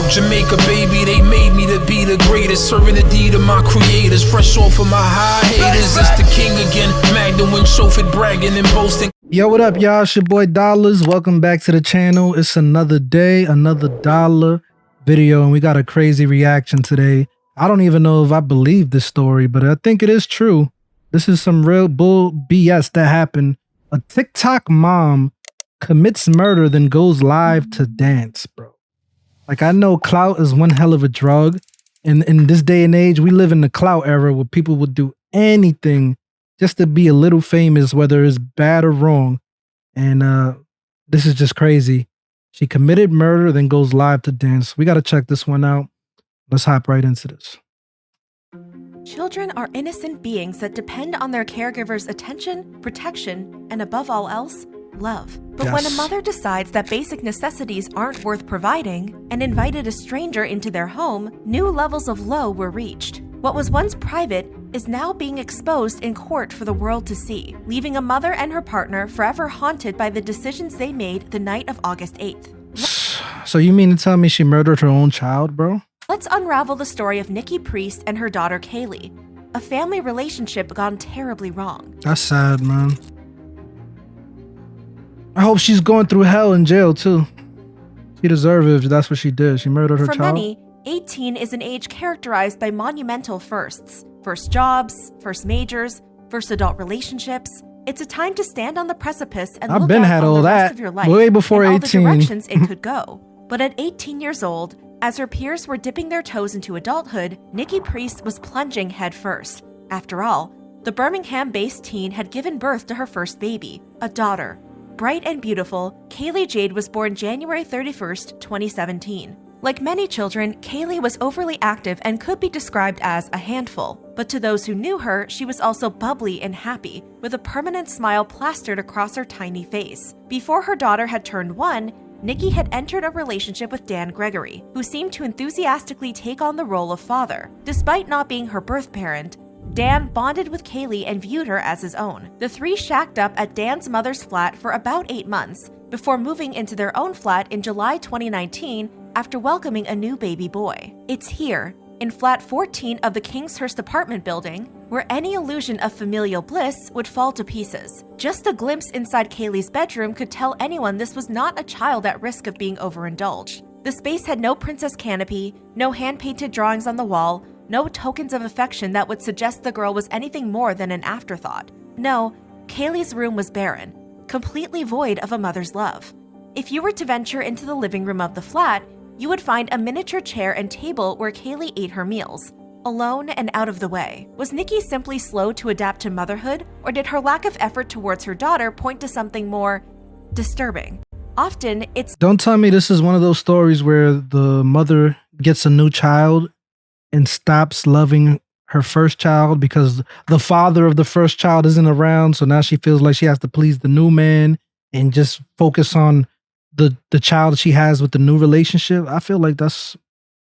South Jamaica, baby, they made me to be the greatest. Serving the deed of my creators, fresh off of my high haters. It's the king again, Magdalene, Chauffeur, bragging and boasting. Yo, what up, y'all? It's your boy Dollars. Welcome back to the channel. It's another day, another dollar video, and we got a crazy reaction today. I don't even know if I believe this story, but I think it is true. This is some real bull BS that happened. A TikTok mom commits murder, then goes live to dance, bro. Like, I know clout is one hell of a drug. And in this day and age, we live in the clout era where people would do anything just to be a little famous, whether it's bad or wrong. And this is just crazy. She committed murder, then goes live to dance. We got to check this one out. Let's hop right into this. Children are innocent beings that depend on their caregiver's attention, protection, and above all else, love. But when a mother decides that basic necessities aren't worth providing and invited a stranger into their home, new levels of low were reached. What was once private is now being exposed in court for the world to see, leaving a mother and her partner forever haunted by the decisions they made the night of August 8th. So you mean to tell me she murdered her own child, bro? Let's unravel the story of Nikki Priest and her daughter Kaylee, a family relationship gone terribly wrong. That's sad, man. I hope she's going through hell in jail, too. She deserves it if that's what she did. She murdered her child. For many, 18 is an age characterized by monumental firsts. First jobs, first majors, first adult relationships. It's a time to stand on the precipice and look out on the rest of your life way before and 18. all the directions it could go. But at 18 years old, as her peers were dipping their toes into adulthood, Nikki Priest was plunging headfirst. After all, the Birmingham-based teen had given birth to her first baby, a daughter. Bright and beautiful, Kaylee Jade was born January 31st, 2017. Like many children, Kaylee was overly active and could be described as a handful. But to those who knew her, she was also bubbly and happy, with a permanent smile plastered across her tiny face. Before her daughter had turned 1, Nikki had entered a relationship with Dan Gregory, who seemed to enthusiastically take on the role of father. Despite not being her birth parent, Dan bonded with Kaylee and viewed her as his own. The three shacked up at Dan's mother's flat for about 8 months, before moving into their own flat in July 2019 after welcoming a new baby boy. It's here, in flat 14 of the Kingshurst apartment building, where any illusion of familial bliss would fall to pieces. Just a glimpse inside Kaylee's bedroom could tell anyone this was not a child at risk of being overindulged. The space had no princess canopy, no hand-painted drawings on the wall, no tokens of affection that would suggest the girl was anything more than an afterthought. No, Kaylee's room was barren, completely void of a mother's love. If you were to venture into the living room of the flat, you would find a miniature chair and table where Kaylee ate her meals, alone and out of the way. Was Nikki simply slow to adapt to motherhood, or did her lack of effort towards her daughter point to something more disturbing? Often, it's— Don't tell me this is one of those stories where the mother gets a new child and stops loving her first child because the father of the first child isn't around, so now she feels like she has to please the new man and just focus on the child she has with the new relationship. I feel like that's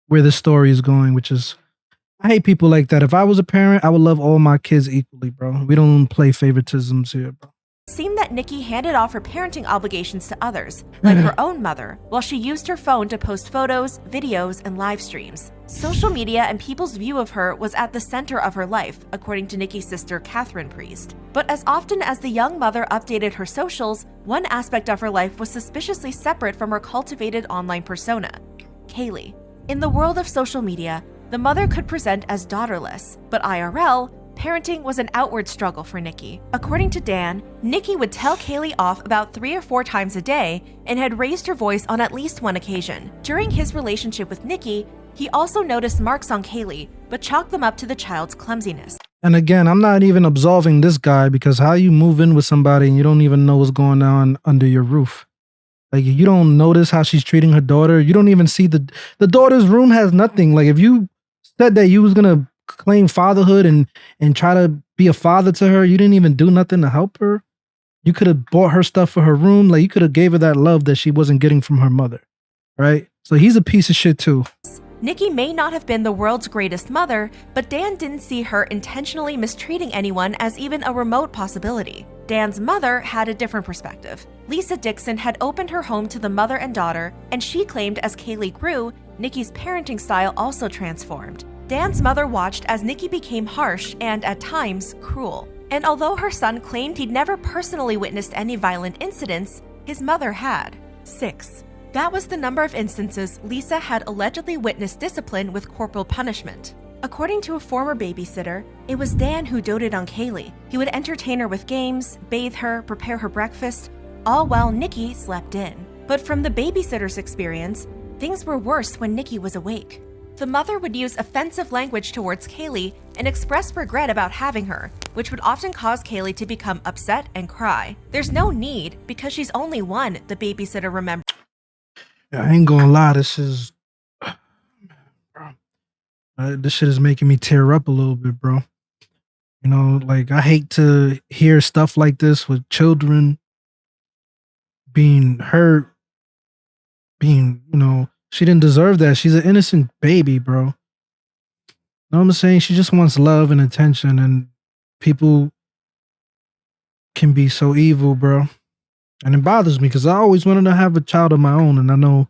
where this story is going, which is, I hate people like that. If I was a parent, I would love all my kids equally, bro. We don't play favoritisms here, bro. seemed that Nikki handed off her parenting obligations to others, like her own mother, while she used her phone to post photos, videos, and live streams. Social media and people's view of her was at the center of her life, according to Nikki's sister, Nikki Priest. But as often as the young mother updated her socials, one aspect of her life was suspiciously separate from her cultivated online persona, Kaylee. In the world of social media, the mother could present as daughterless, but IRL, parenting was an outward struggle for Nikki. According to Dan, Nikki would tell Kaylee off about 3 or 4 times a day and had raised her voice on at least one occasion. During his relationship with Nikki, he also noticed marks on Kaylee, but chalked them up to the child's clumsiness. And again, I'm not even absolving this guy, because how you move in with somebody and you don't even know what's going on under your roof? Like, you don't notice how she's treating her daughter. You don't even see the daughter's room has nothing. Like, if you said that you was gonna claim fatherhood and try to be a father to her, you didn't even do nothing to help her. You could have bought her stuff for her room. Like, you could have gave her that love that she wasn't getting from her mother, right? So he's a piece of shit too. Nikki may not have been the world's greatest mother, but Dan didn't see her intentionally mistreating anyone as even a remote possibility. Dan's mother had a different perspective. Lisa Dixon had opened her home to the mother and daughter, and she claimed as Kaylee grew, Nikki's parenting style also transformed. Dan's mother watched as Nikki became harsh and, at times, cruel. And although her son claimed he'd never personally witnessed any violent incidents, his mother had. 6. That was the number of instances Lisa had allegedly witnessed discipline with corporal punishment. According to a former babysitter, it was Dan who doted on Kaylee. He would entertain her with games, bathe her, prepare her breakfast, all while Nikki slept in. But from the babysitter's experience, things were worse when Nikki was awake. The mother would use offensive language towards Kaylee and express regret about having her, which would often cause Kaylee to become upset and cry. There's no need, because she's only one, the babysitter remembered. I ain't gonna lie, this shit is making me tear up a little bit, bro. You know, like, I hate to hear stuff like this with children being hurt, she didn't deserve that. She's an innocent baby, bro. You know what I'm saying? She just wants love and attention, and people can be so evil, bro. And it bothers me because I always wanted to have a child of my own, and I know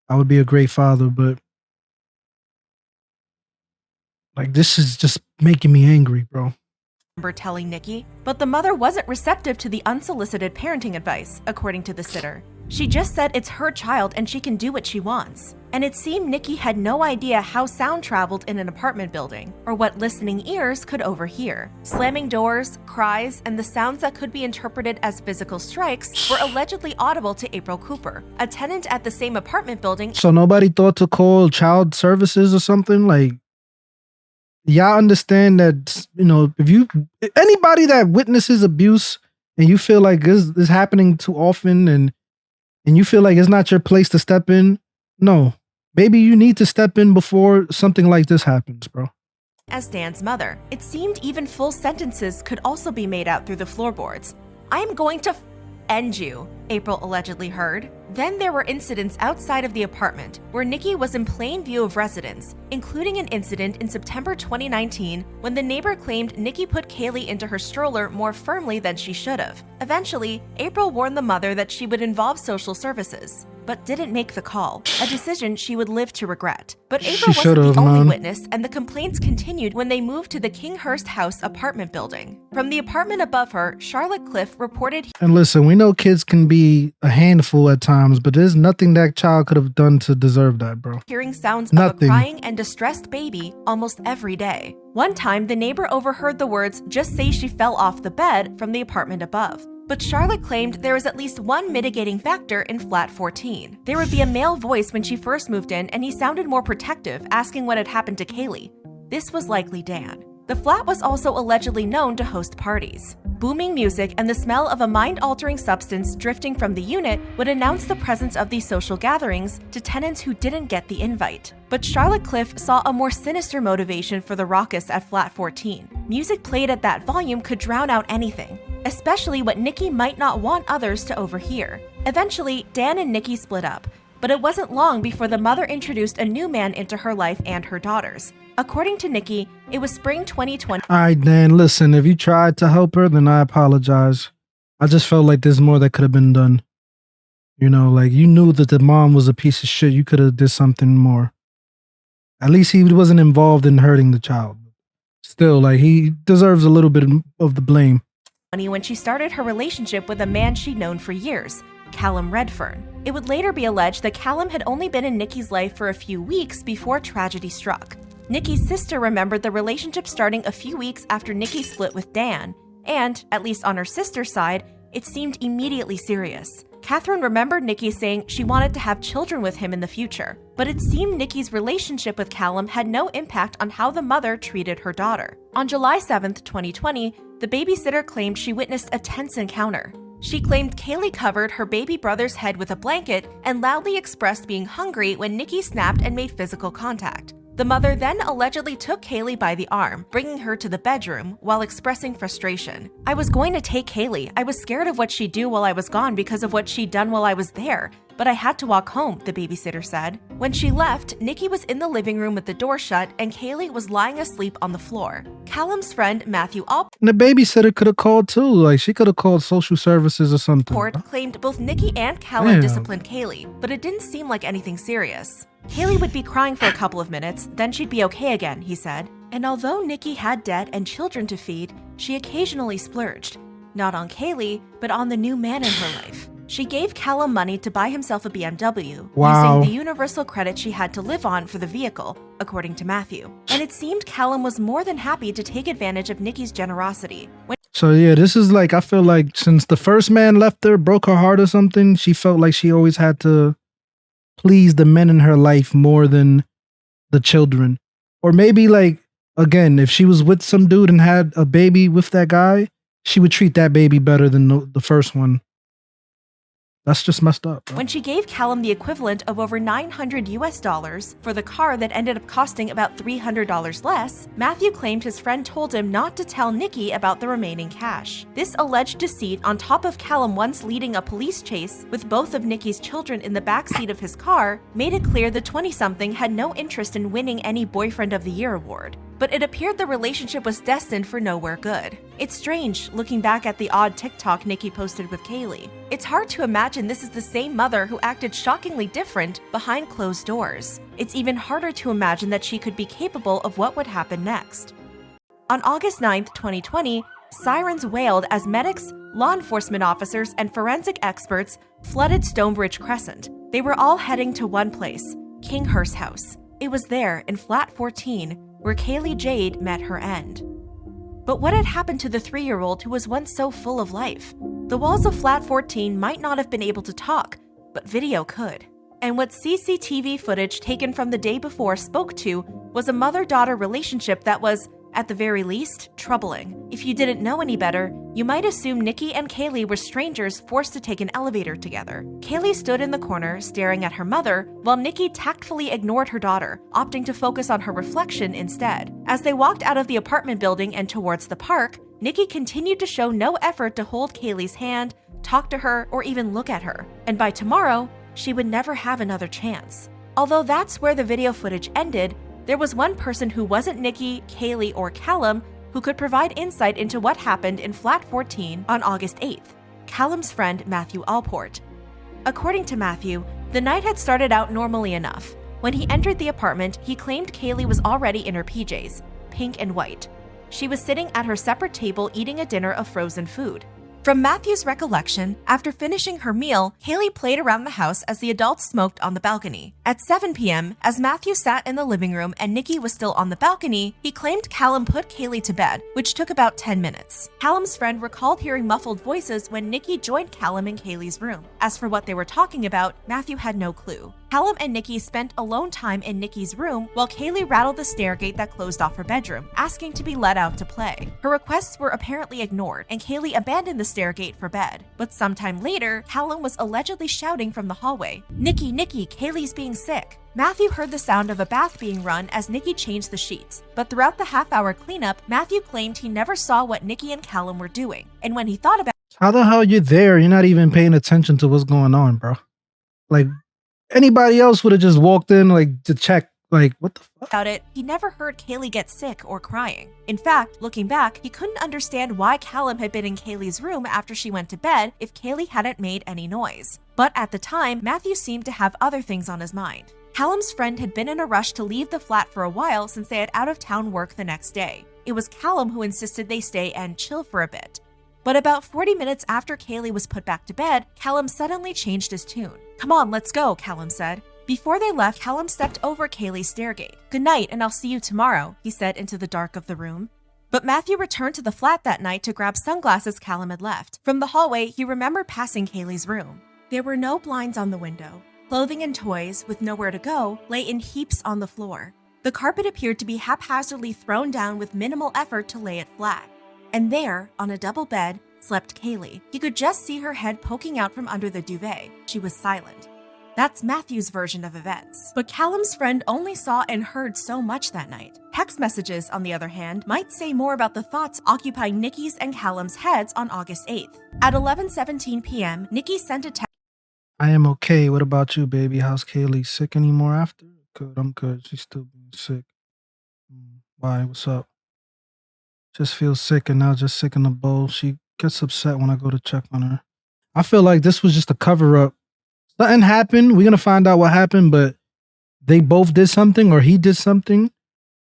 I would be a great father, but like, this is just making me angry, bro. Telling Nikki, but the mother wasn't receptive to the unsolicited parenting advice, according to the sitter. She just said it's her child and she can do what she wants. And it seemed Nikki had no idea how sound traveled in an apartment building, or what listening ears could overhear. Slamming doors, cries, and the sounds that could be interpreted as physical strikes were allegedly audible to April Cooper, a tenant at the same apartment building. So nobody thought to call child services or something? Like, y'all understand that, if anybody that witnesses abuse and you feel like this is happening too often and you feel like it's not your place to step in, no. Maybe you need to step in before something like this happens, bro. As Dan's mother, it seemed even full sentences could also be made out through the floorboards. "I am going to end you," April allegedly heard. Then there were incidents outside of the apartment where Nikki was in plain view of residents, including an incident in September 2019 when the neighbor claimed Nikki put Kaylee into her stroller more firmly than she should have. Eventually, April warned the mother that she would involve social services, but didn't make the call, a decision she would live to regret. But April wasn't the only witness, and the complaints continued when they moved to the Kinghurst House apartment building. From the apartment above her, Charlotte Cliff reported. And listen, we know kids can be a handful at times, but there's nothing that child could have done to deserve that, bro. Hearing sounds of a crying and distressed baby almost every day. One time, the neighbor overheard the words, "Just say she fell off the bed," from the apartment above. But Charlotte claimed there was at least one mitigating factor in flat 14. There would be a male voice when she first moved in, and he sounded more protective, asking what had happened to Kaylee. This was likely Dan. The flat was also allegedly known to host parties. Booming music and the smell of a mind-altering substance drifting from the unit would announce the presence of these social gatherings to tenants who didn't get the invite. But Charlotte Cliff saw a more sinister motivation for the raucous at flat 14. Music played at that volume could drown out anything, especially what Nikki might not want others to overhear. Eventually, Dan and Nikki split up, but it wasn't long before the mother introduced a new man into her life and her daughters. According to Nikki, it was spring 2020. All right, Dan, listen, if you tried to help her, then I apologize. I just felt like there's more that could have been done. You know, like, you knew that the mom was a piece of shit. You could have did something more. At least he wasn't involved in hurting the child. Still, like, he deserves a little bit of the blame. When she started her relationship with a man she'd known for years, Callum Redfern. It would later be alleged that Callum had only been in Nikki's life for a few weeks before tragedy struck. Nikki's sister remembered the relationship starting a few weeks after Nikki split with Dan, and, at least on her sister's side, it seemed immediately serious. Catherine remembered Nikki saying she wanted to have children with him in the future, but it seemed Nikki's relationship with Callum had no impact on how the mother treated her daughter. On July 7th, 2020, the babysitter claimed she witnessed a tense encounter. She claimed Kaylee covered her baby brother's head with a blanket and loudly expressed being hungry when Nikki snapped and made physical contact. The mother then allegedly took Kaylee by the arm, bringing her to the bedroom while expressing frustration. "I was going to take Kaylee. I was scared of what she'd do while I was gone because of what she'd done while I was there, but I had to walk home," the babysitter said. When she left, Nikki was in the living room with the door shut and Kaylee was lying asleep on the floor. Callum's friend, Matthew Alport, and the babysitter could have called too. Like, she could have called social services or something. claimed both Nikki and Callum disciplined Kaylee, but it didn't seem like anything serious. Kaylee would be crying for a couple of minutes, then she'd be okay again, he said. And although Nikki had debt and children to feed, she occasionally splurged. Not on Kaylee, but on the new man in her life. She gave Callum money to buy himself a BMW, Wow. using the universal credit she had to live on for the vehicle, according to Matthew. And it seemed Callum was more than happy to take advantage of Nikki's generosity. So yeah, this is like, I feel like since the first man left her, broke her heart or something, she felt like she always had to please the men in her life more than the children. Or maybe like, again, if she was with some dude and had a baby with that guy, she would treat that baby better than the first one. That's just messed up, bro. When she gave Callum the equivalent of over $900 for the car that ended up costing about $300 less, Matthew claimed his friend told him not to tell Nikki about the remaining cash. This alleged deceit, on top of Callum once leading a police chase with both of Nikki's children in the backseat of his car, made it clear the 20-something had no interest in winning any Boyfriend of the Year award. But it appeared the relationship was destined for nowhere good. It's strange, looking back at the odd TikTok Nikki posted with Kaylee. It's hard to imagine this is the same mother who acted shockingly different behind closed doors. It's even harder to imagine that she could be capable of what would happen next. On August 9th, 2020, sirens wailed as medics, law enforcement officers, and forensic experts flooded Stonebridge Crescent. They were all heading to one place, Kinghurst House. It was there, in flat 14, where Kaylee Jade met her end. But what had happened to the 3-year-old who was once so full of life? The walls of flat 14 might not have been able to talk, but video could. And what CCTV footage taken from the day before spoke to was a mother-daughter relationship that was, at the very least, troubling. If you didn't know any better, you might assume Nikki and Kaylee were strangers forced to take an elevator together. Kaylee stood in the corner, staring at her mother, while Nikki tactfully ignored her daughter, opting to focus on her reflection instead. As they walked out of the apartment building and towards the park, Nikki continued to show no effort to hold Kaylee's hand, talk to her, or even look at her. And by tomorrow, she would never have another chance. Although that's where the video footage ended, there was one person who wasn't Nikki, Kaylee, or Callum who could provide insight into what happened in flat 14 on August 8th, Callum's friend Matthew Allport. According to Matthew, the night had started out normally enough. When he entered the apartment, he claimed Kaylee was already in her PJs, pink and white. She was sitting at her separate table eating a dinner of frozen food. From Matthew's recollection, after finishing her meal, Kaylee played around the house as the adults smoked on the balcony. At 7 p.m., as Matthew sat in the living room and Nikki was still on the balcony, he claimed Callum put Kaylee to bed, which took about 10 minutes. Callum's friend recalled hearing muffled voices when Nikki joined Callum in Kaylee's room. As for what they were talking about, Matthew had no clue. Callum and Nikki spent alone time in Nikki's room while Kaylee rattled the stair gate that closed off her bedroom, asking to be let out to play. Her requests were apparently ignored, and Kaylee abandoned the stair gate for bed. But sometime later, Callum was allegedly shouting from the hallway, "Nikki, Nikki, Kaylee's being sick." Matthew heard the sound of a bath being run as Nikki changed the sheets, but throughout the half-hour cleanup, Matthew claimed he never saw what Nikki and Callum were doing. And when he thought about How the hell you there? You're not even paying attention to what's going on, bro. Like, anybody else would have just walked in, like, to check, like, what the fuck? it, he never heard Kaylee get sick or crying. In fact, looking back, he couldn't understand why Callum had been in Kaylee's room after she went to bed if Kaylee hadn't made any noise. But at the time, Matthew seemed to have other things on his mind. Callum's friend had been in a rush to leave the flat for a while since they had out-of-town work the next day. It was Callum who insisted they stay and chill for a bit. But about 40 minutes after Kaylee was put back to bed, Callum suddenly changed his tune. "Come on, let's go," Callum said. Before they left, Callum stepped over Kaylee's stairgate. "Good night, and I'll see you tomorrow," he said into the dark of the room. But Matthew returned to the flat that night to grab sunglasses Callum had left. From the hallway, he remembered passing Kaylee's room. There were no blinds on the window. Clothing and toys, with nowhere to go, lay in heaps on the floor. The carpet appeared to be haphazardly thrown down with minimal effort to lay it flat. And there, on a double bed, slept Kaylee. He could just see her head poking out from under the duvet. She was silent. That's Matthew's version of events. But Callum's friend only saw and heard so much that night. Text messages, on the other hand, might say more about the thoughts occupying Nikki's and Callum's heads on August 8th. At 11:17 p.m., Nikki sent a text. I am okay. What about you, baby? How's Kaylee? Sick anymore after? Good, I'm good. She's still being sick. Why? What's up? Just feels sick and now just sick in the bowl. She gets upset when I go to check on her. I feel like this was just a cover-up. Nothing happened. We're going to find out what happened, but they both did something or he did something,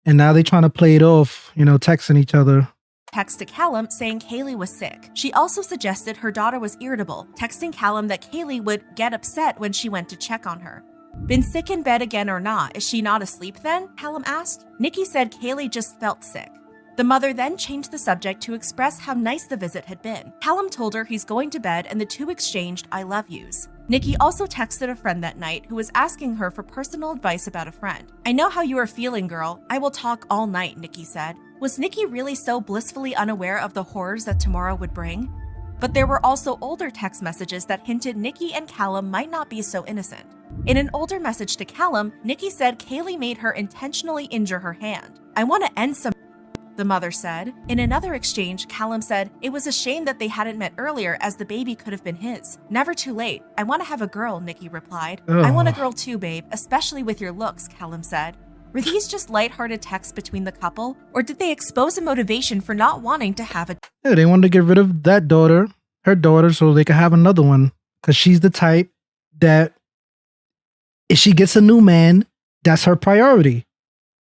and now they trying to play it off, texting each other. Text to Callum saying Kaylee was sick. She also suggested her daughter was irritable, texting Callum that Kaylee would get upset when she went to check on her. Been sick in bed again or not? Is she not asleep then? Callum asked. Nikki said Kaylee just felt sick. The mother then changed the subject to express how nice the visit had been. Callum told her he's going to bed and the two exchanged I love yous. Nikki also texted a friend that night who was asking her for personal advice about a friend. I know how you are feeling, girl. I will talk all night, Nikki said. Was Nikki really so blissfully unaware of the horrors that tomorrow would bring? But there were also older text messages that hinted Nikki and Callum might not be so innocent. In an older message to Callum, Nikki said Kaylee made her intentionally injure her hand. I want to end some, the mother said. In another exchange, Callum said it was a shame that they hadn't met earlier as the baby could have been his. Never too late. I want to have a girl, Nikki replied. I want a girl too, babe, especially with your looks, Callum said. Were these just lighthearted texts between the couple, or did they expose a motivation for not wanting to have a... Yeah, they wanted to get rid of that daughter, her daughter, so they could have another one. Because she's the type that if she gets a new man, that's her priority.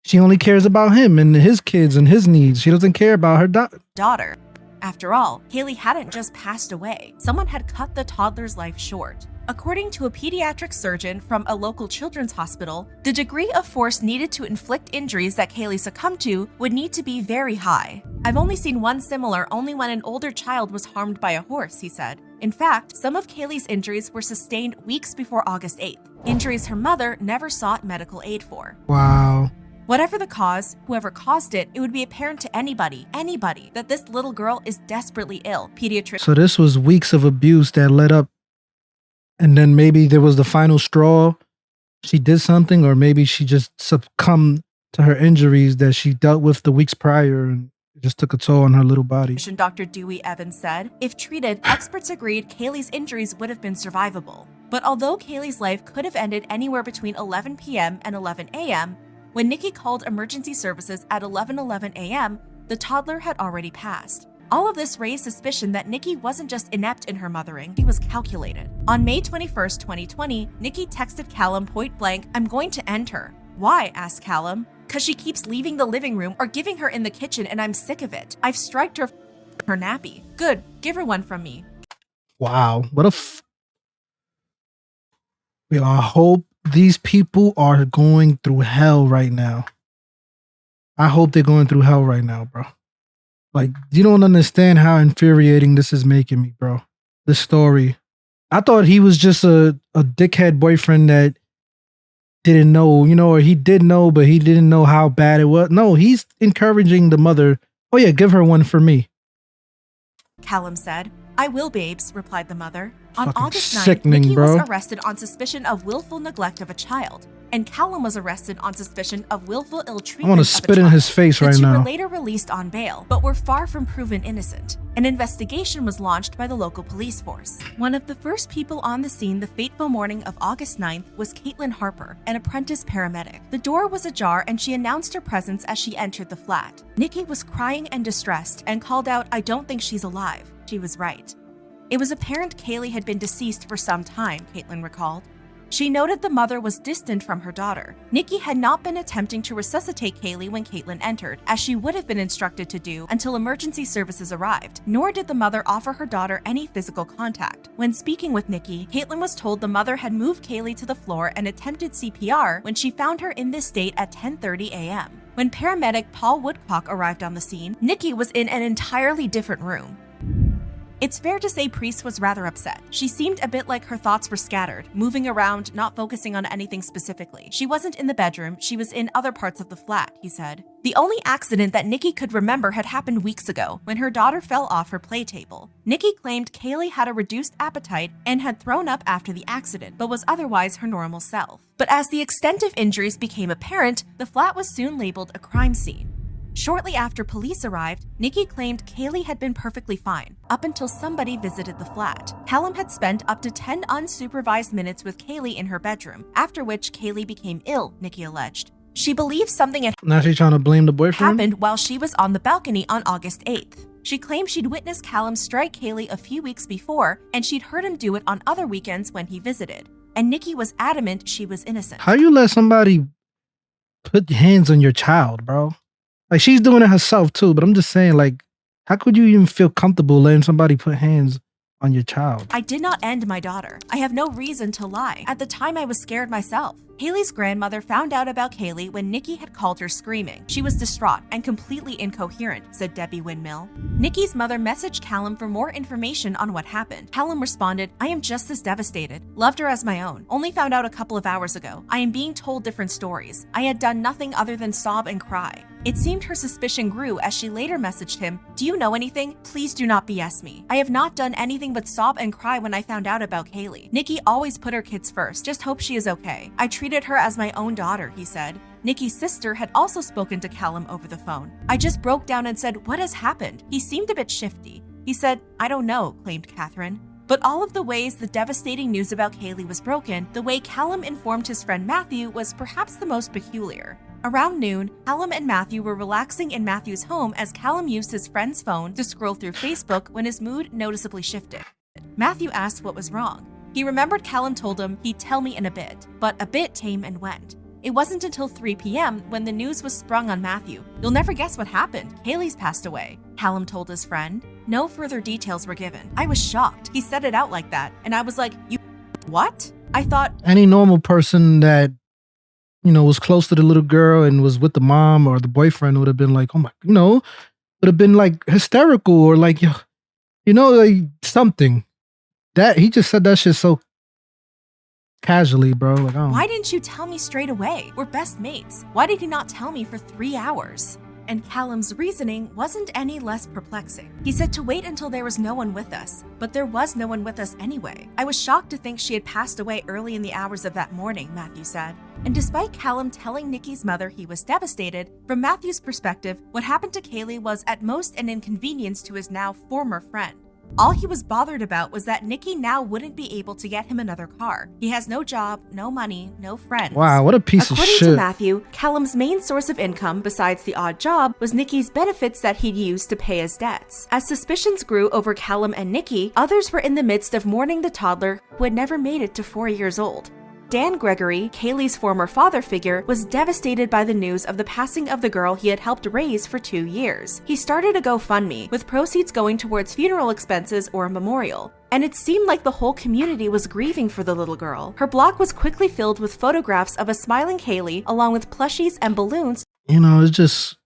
She only cares about him and his kids and his needs. She doesn't care about her daughter. After all, Kaylee hadn't just passed away. Someone had cut the toddler's life short. According to a pediatric surgeon from a local children's hospital, the degree of force needed to inflict injuries that Kaylee succumbed to would need to be very high. I've only seen one similar only when an older child was harmed by a horse, he said. In fact, some of Kaylee's injuries were sustained weeks before August 8th, injuries her mother never sought medical aid for. Wow. Whatever the cause, whoever caused it, it would be apparent to anybody, that this little girl is desperately ill. Pediatrician. So this was weeks of abuse that led up, and then maybe there was the final straw. She did something, or maybe she just succumbed to her injuries that she dealt with the weeks prior, and it just took a toll on her little body. Dr. Dewey Evans said, if treated, experts agreed Kaylee's injuries would have been survivable. But although Kaylee's life could have ended anywhere between 11 p.m. and 11 a.m., when Nikki called emergency services at 11:11 a.m., the toddler had already passed. All of this raised suspicion that Nikki wasn't just inept in her mothering, she was calculated. On May 21st, 2020, Nikki texted Callum point blank, I'm going to end her. Why? Asked Callum. Cause she keeps leaving the living room or giving her in the kitchen and I'm sick of it. I've striked her nappy. Good, give her one from me. Wow, what a I hope these people are going through hell right now. I hope they're going through hell right now, bro. Like, you don't understand how infuriating this is making me, bro. This story. I thought he was just a dickhead boyfriend that didn't know, or he did know, but he didn't know how bad it was. No, he's encouraging the mother. Oh yeah, give her one for me. Callum said. I will, babes, replied the mother. On Fucking August 9th, Nikki bro. was arrested on suspicion of willful neglect of a child, and Callum was arrested on suspicion of willful ill treatment. I want to spit in his face right now. The two were later released on bail, but were far from proven innocent. An investigation was launched by the local police force. One of the first people on the scene the fateful morning of August 9th was Caitlin Harper, an apprentice paramedic. The door was ajar and she announced her presence as she entered the flat. Nikki was crying and distressed and called out, I don't think she's alive. She was right. It was apparent Kaylee had been deceased for some time, Caitlin recalled. She noted the mother was distant from her daughter. Nikki had not been attempting to resuscitate Kaylee when Caitlin entered, as she would have been instructed to do until emergency services arrived, nor did the mother offer her daughter any physical contact. When speaking with Nikki, Caitlin was told the mother had moved Kaylee to the floor and attempted CPR when she found her in this state at 10:30 a.m. When paramedic Paul Woodcock arrived on the scene, Nikki was in an entirely different room. It's fair to say Priest was rather upset. She seemed a bit like her thoughts were scattered, moving around, not focusing on anything specifically. She wasn't in the bedroom, she was in other parts of the flat, he said. The only accident that Nikki could remember had happened weeks ago, when her daughter fell off her play table. Nikki claimed Kaylee had a reduced appetite and had thrown up after the accident, but was otherwise her normal self. But as the extent of injuries became apparent, the flat was soon labeled a crime scene. Shortly after police arrived, Nikki claimed Kaylee had been perfectly fine, up until somebody visited the flat. Callum had spent up to 10 unsupervised minutes with Kaylee in her bedroom, after which Kaylee became ill, Nikki alleged. She believed something had now she's trying to blame the boyfriend? happened while she was on the balcony on August 8th. She claimed she'd witnessed Callum strike Kaylee a few weeks before, and she'd heard him do it on other weekends when he visited. and Nikki was adamant she was innocent. How you let somebody put hands on your child, bro? Like, she's doing it herself too, but I'm just saying, like, how could you even feel comfortable letting somebody put hands on your child? I did not end my daughter. I have no reason to lie. At the time, I was scared myself. Kaylee's grandmother found out about Kaylee when Nikki had called her screaming. She was distraught and completely incoherent, said Debbie Windmill. Nikki's mother messaged Callum for more information on what happened. Callum responded, I am just as devastated. Loved her as my own. Only found out a couple of hours ago. I am being told different stories. I had done nothing other than sob and cry. It seemed her suspicion grew as she later messaged him, do you know anything? Please do not BS me. I have not done anything but sob and cry when I found out about Kaylee. Nikki always put her kids first. Just hope she is okay. I treated her as my own daughter, he said. Nikki's sister had also spoken to Callum over the phone. I just broke down and said, what has happened? He seemed a bit shifty. He said, I don't know, claimed Catherine. But all of the ways the devastating news about Kaylee was broken, the way Callum informed his friend Matthew was perhaps the most peculiar. Around noon, Callum and Matthew were relaxing in Matthew's home as Callum used his friend's phone to scroll through Facebook when his mood noticeably shifted. Matthew asked what was wrong. He remembered Callum told him he'd tell me in a bit, but a bit came and went. It wasn't until 3 p.m. when the news was sprung on Matthew. You'll never guess what happened. Kaylee's passed away, Callum told his friend. No further details were given. I was shocked. He said it out like that, and I was like, you what? I thought any normal person that, you know, was close to the little girl and was with the mom or the boyfriend would have been like, oh my, you know, would have been like hysterical or like, you know, like something. That he just said that shit so casually, bro. Like, oh. Why didn't you tell me straight away? We're best mates. Why did you not tell me for 3 hours? And Callum's reasoning wasn't any less perplexing. He said to wait until there was no one with us, but there was no one with us anyway. I was shocked to think she had passed away early in the hours of that morning, Matthew said. And despite Callum telling Nikki's mother he was devastated, from Matthew's perspective, what happened to Kaylee was at most an inconvenience to his now former friend. All he was bothered about was that Nikki now wouldn't be able to get him another car. He has no job, no money, no friends. Wow, what a piece of shit. According to Matthew, Callum's main source of income, besides the odd job, was Nikki's benefits that he'd used to pay his debts. As suspicions grew over Callum and Nikki, others were in the midst of mourning the toddler who had never made it to 4 years old. Dan Gregory, Kaylee's former father figure, was devastated by the news of the passing of the girl he had helped raise for 2 years. He started a GoFundMe, with proceeds going towards funeral expenses or a memorial. And it seemed like the whole community was grieving for the little girl. Her block was quickly filled with photographs of a smiling Kaylee, along with plushies and balloons. You know, it's just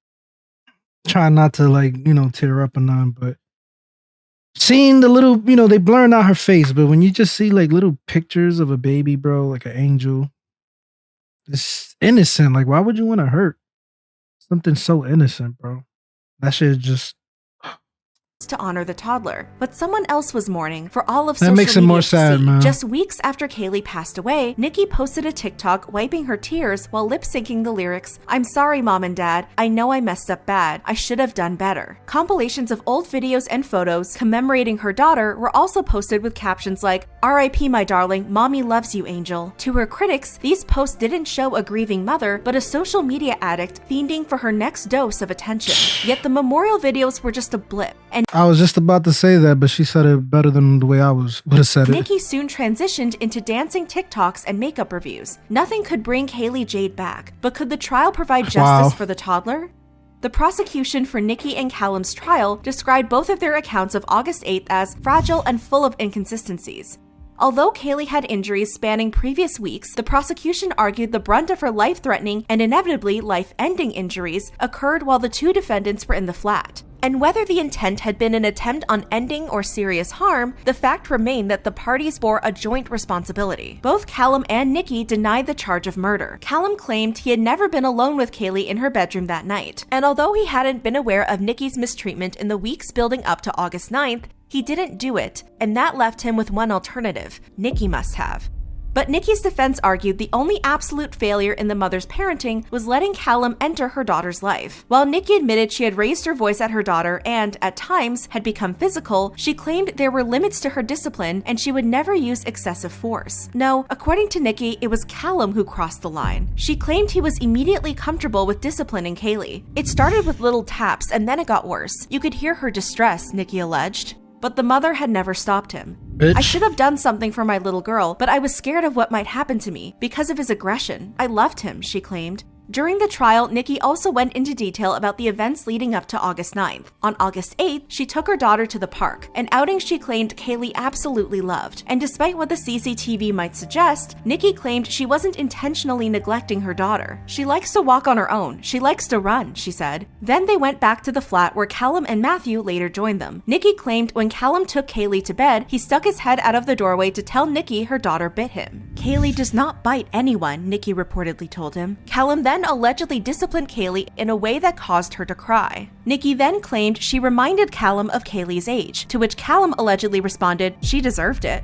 trying not to, like, you know, tear up or none, but seeing the little, you know, they blurring out her face, but when you just see like little pictures of a baby, bro, like an angel, it's innocent. Like, why would you want to hurt something so innocent, bro? That shit is just to honor the toddler, but someone else was mourning for all of that social makes it media more to sad, see. man. Just weeks after Kaylee passed away, Nikki posted a TikTok wiping her tears while lip-syncing the lyrics, I'm sorry, Mom and Dad. I know I messed up bad. I should have done better. Compilations of old videos and photos commemorating her daughter were also posted with captions like, R.I.P. my darling, Mommy loves you, Angel. To her critics, these posts didn't show a grieving mother, but a social media addict fiending for her next dose of attention. Yet the memorial videos were just a blip, and I was just about to say that, but she said it better than the way I would have said it. Nikki soon transitioned into dancing TikToks and makeup reviews. Nothing could bring Kaylee Jade back, but could the trial provide justice for the toddler? The prosecution for Nikki and Callum's trial described both of their accounts of August 8th as fragile and full of inconsistencies. Although Kaylee had injuries spanning previous weeks, the prosecution argued the brunt of her life-threatening and inevitably life-ending injuries occurred while the two defendants were in the flat. And whether the intent had been an attempt on ending or serious harm, the fact remained that the parties bore a joint responsibility. Both Callum and Nikki denied the charge of murder. Callum claimed he had never been alone with Kaylee in her bedroom that night. And although he hadn't been aware of Nikki's mistreatment in the weeks building up to August 9th, he didn't do it, and that left him with one alternative: Nikki must have. But Nikki's defense argued the only absolute failure in the mother's parenting was letting Callum enter her daughter's life. While Nikki admitted she had raised her voice at her daughter and, at times, had become physical, she claimed there were limits to her discipline and she would never use excessive force. No, according to Nikki, it was Callum who crossed the line. She claimed he was immediately comfortable with disciplining Kaylee. It started with little taps and then it got worse. You could hear her distress, Nikki alleged. but the mother had never stopped him. Bitch. I should have done something for my little girl, but I was scared of what might happen to me because of his aggression. I loved him, she claimed. During the trial, Nikki also went into detail about the events leading up to August 9th. On August 8th, she took her daughter to the park, an outing she claimed Kaylee absolutely loved. And despite what the CCTV might suggest, Nikki claimed she wasn't intentionally neglecting her daughter. She likes to walk on her own. She likes to run, she said. Then they went back to the flat where Callum and Matthew later joined them. Nikki claimed when Callum took Kaylee to bed, he stuck his head out of the doorway to tell Nikki her daughter bit him. Kaylee does not bite anyone, Nikki reportedly told him. Callum then allegedly disciplined Kaylee in a way that caused her to cry. Nikki then claimed she reminded Callum of Kaylee's age, to which Callum allegedly responded, she deserved it.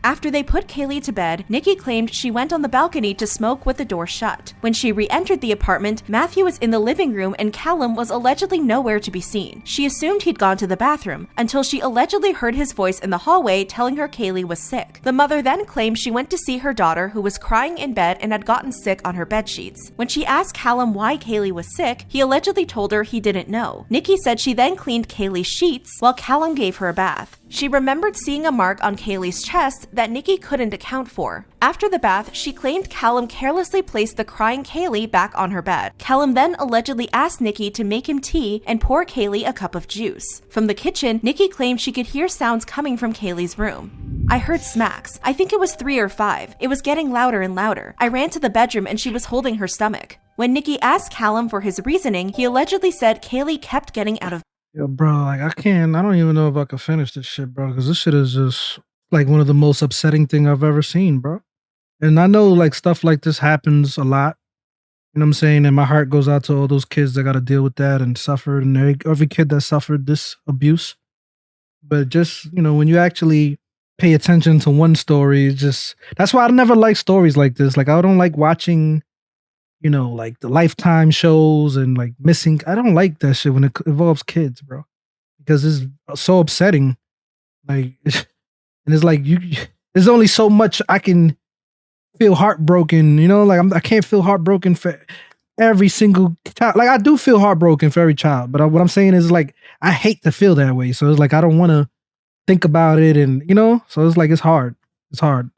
After they put Kaylee to bed, Nikki claimed she went on the balcony to smoke with the door shut. When she re-entered the apartment, Matthew was in the living room and Callum was allegedly nowhere to be seen. She assumed he'd gone to the bathroom until she allegedly heard his voice in the hallway telling her Kaylee was sick. The mother then claimed she went to see her daughter who was crying in bed and had gotten sick on her bedsheets. When she asked Callum why Kaylee was sick, he allegedly told her he didn't know. Nikki said she then cleaned Kaylee's sheets while Callum gave her a bath. She remembered seeing a mark on Kaylee's chest that Nikki couldn't account for. After the bath, she claimed Callum carelessly placed the crying Kaylee back on her bed. Callum then allegedly asked Nikki to make him tea and pour Kaylee a cup of juice. From the kitchen, Nikki claimed she could hear sounds coming from Kaylee's room. I heard smacks. I think it was 3 or 5. It was getting louder and louder. I ran to the bedroom and she was holding her stomach. When Nikki asked Callum for his reasoning, he allegedly said Kaylee kept getting out of Yo, bro, like I don't even know if I can finish this shit, bro, because this shit is just like one of the most upsetting thing I've ever seen, bro. And I know like stuff like this happens a lot. You know what I'm saying? And my heart goes out to all those kids that got to deal with that and suffered, and every kid that suffered this abuse. But just, you know, when you actually pay attention to one story, it's just, that's why I never like stories like this. Like I don't like watching, you know, like the Lifetime shows and like missing. I don't like that shit when it involves kids, bro, because it's so upsetting. Like, and it's like there's only so much I can feel heartbroken. You know, like I can't feel heartbroken for every single child. Like I do feel heartbroken for every child, but what I'm saying is like I hate to feel that way. So it's like I don't want to think about it, and you know, so it's like it's hard. It's hard.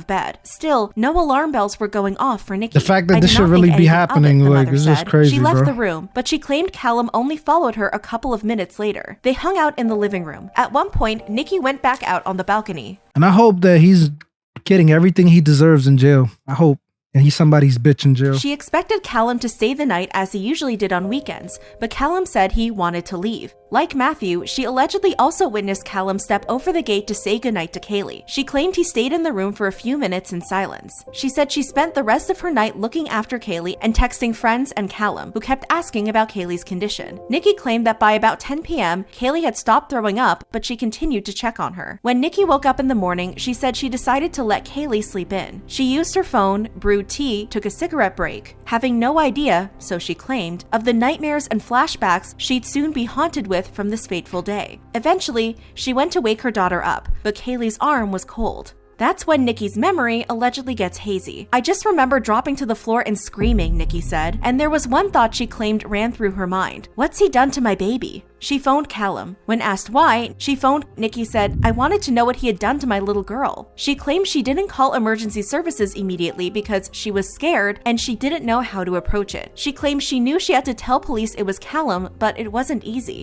of bed. Still, no alarm bells were going off for Nikki. The fact that this should really be happening, like, it's just crazy, She left bro. the room, but she claimed Callum only followed her a couple of minutes later. They hung out in the living room. At one point, Nikki went back out on the balcony. And I hope that he's getting everything he deserves in jail. I hope. And he's somebody's bitch in jail. She expected Callum to stay the night as he usually did on weekends, but Callum said he wanted to leave. Like Matthew, she allegedly also witnessed Callum step over the gate to say goodnight to Kaylee. She claimed he stayed in the room for a few minutes in silence. She said she spent the rest of her night looking after Kaylee and texting friends and Callum, who kept asking about Kaylee's condition. Nikki claimed that by about 10 p.m., Kaylee had stopped throwing up, but she continued to check on her. When Nikki woke up in the morning, she said she decided to let Kaylee sleep in. She used her phone, brewed tea, took a cigarette break, having no idea, so she claimed, of the nightmares and flashbacks she'd soon be haunted with from this fateful day. Eventually, she went to wake her daughter up, but Kaylee's arm was cold. That's when Nikki's memory allegedly gets hazy. I just remember dropping to the floor and screaming, Nikki said, and there was one thought she claimed ran through her mind. What's he done to my baby? She phoned Callum. When asked why, Nikki said, I wanted to know what he had done to my little girl. She claimed she didn't call emergency services immediately because she was scared and she didn't know how to approach it. She claimed she knew she had to tell police it was Callum, but it wasn't easy.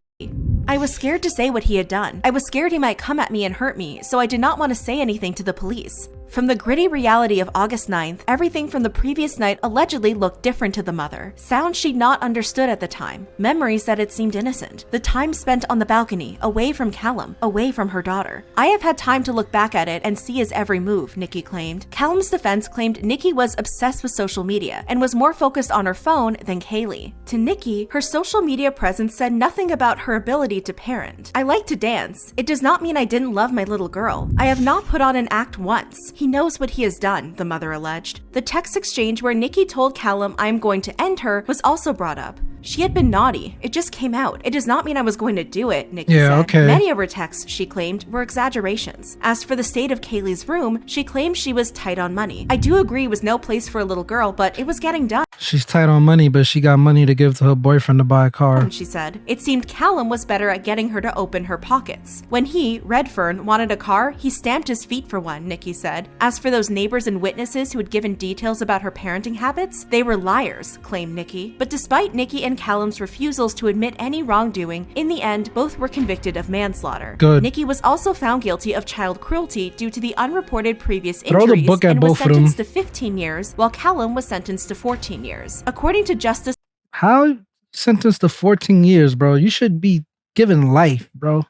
I was scared to say what he had done. I was scared he might come at me and hurt me, so I did not want to say anything to the police. From the gritty reality of August 9th, everything from the previous night allegedly looked different to the mother. Sounds she'd not understood at the time. Memories that had seemed innocent. The time spent on the balcony, away from Callum, away from her daughter. I have had time to look back at it and see his every move, Nikki claimed. Callum's defense claimed Nikki was obsessed with social media and was more focused on her phone than Kaylee. To Nikki, her social media presence said nothing about her ability to parent. I like to dance. It does not mean I didn't love my little girl. I have not put on an act once. He knows what he has done, the mother alleged. The text exchange where Nikki told Callum I'm going to end her was also brought up. She had been naughty. It just came out. It does not mean I was going to do it, Nikki Yeah, said. okay. Many of her texts, she claimed, were exaggerations. As for the state of Kaylee's room, she claimed she was tight on money. I do agree it was no place for a little girl, but it was getting done. She's tight on money, but she got money to give to her boyfriend to buy a car. She said. It seemed Callum was better at getting her to open her pockets. When he, Redfern, wanted a car, he stamped his feet for one, Nikki said. As for those neighbors and witnesses who had given details about her parenting habits, they were liars, claimed Nikki. But despite Nikki and Callum's refusals to admit any wrongdoing, in the end, both were convicted of manslaughter. Good. Nikki was also found guilty of child cruelty due to the unreported previous Throw the injuries book at and was both of them. sentenced to 15 years, while Callum was sentenced to 14 years. According to Justice How sentenced to 14 years, bro? You should be given life, bro.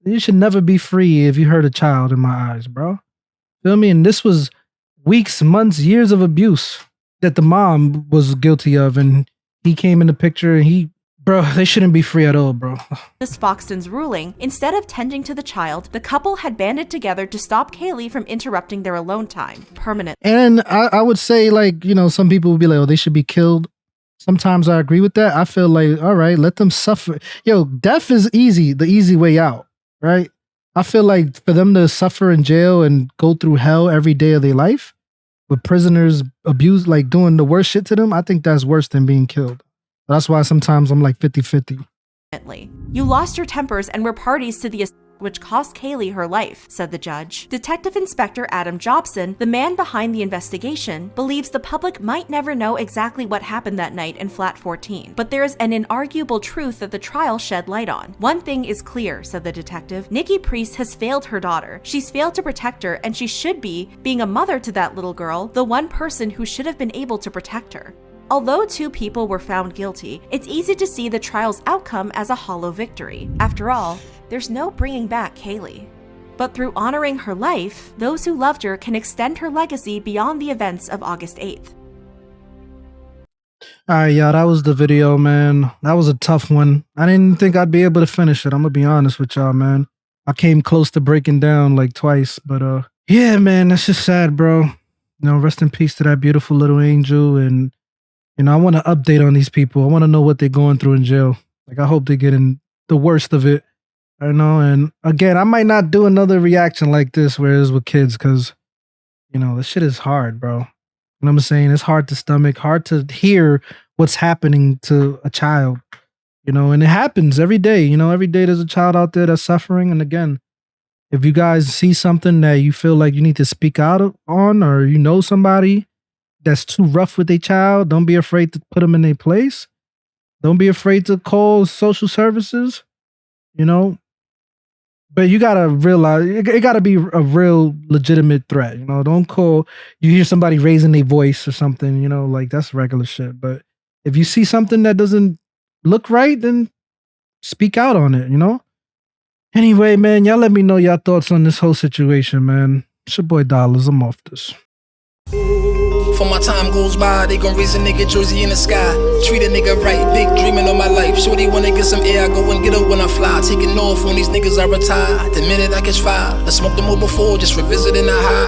You should never be free if you hurt a child, in my eyes, bro. Feel me? And this was weeks, months, years of abuse that the mom was guilty of, and he came in the picture, and bro, they shouldn't be free at all, bro. Foxton's ruling, instead of tending to the child, the couple had banded together to stop Kaylee from interrupting their alone time permanently. And I would say, like, you know, some people would be like, oh, they should be killed. Sometimes I agree with that. I feel like, all right, let them suffer. Yo, death is easy, the easy way out, right? I feel like for them to suffer in jail and go through hell every day of their life with prisoners abused, like doing the worst shit to them, I think that's worse than being killed. That's why sometimes I'm like 50-50. You lost your tempers and were parties to the assault which cost Kaylee her life, said the judge. Detective Inspector Adam Jobson, the man behind the investigation, believes the public might never know exactly what happened that night in Flat 14, but there is an inarguable truth that the trial shed light on. One thing is clear, said the detective. Nikki Priest has failed her daughter. She's failed to protect her, and she should be, being a mother to that little girl, the one person who should have been able to protect her. Although 2 people were found guilty, it's easy to see the trial's outcome as a hollow victory. After all, there's no bringing back Kaylee. But through honoring her life, those who loved her can extend her legacy beyond the events of August 8th. Alright, y'all, that was the video, man. That was a tough one. I didn't think I'd be able to finish it. I'm gonna be honest with y'all, man. I came close to breaking down like twice, but yeah, man, that's just sad, bro. You know, rest in peace to that beautiful little angel. And you know, I want to update on these people. I want to know what they're going through in jail. Like, I hope they get in the worst of it. I know. And again, I might not do another reaction like this where it's with kids, because, you know, this shit is hard, bro. You know what I'm saying? It's hard to stomach, hard to hear what's happening to a child, you know, and it happens every day. You know, every day there's a child out there that's suffering. And again, if you guys see something that you feel like you need to speak out on, or you know somebody that's too rough with their child, don't be afraid to put them in their place. Don't be afraid to call social services, you know. But you gotta realize, it gotta be a real legitimate threat, you know. Don't call, you hear somebody raising their voice or something, you know, like that's regular shit. But if you see something that doesn't look right, then speak out on it, you know. Anyway, man, y'all let me know your thoughts on this whole situation, man. It's your boy Dollars. I'm off this. For my time goes by, they gon' raise a nigga jersey in the sky. Treat a nigga right, big dreaming on my life. Shorty wanna get some air, I go and get her when I fly. Taking off on these niggas I retire. The minute I catch fire, I smoked them all before, just revisiting the high.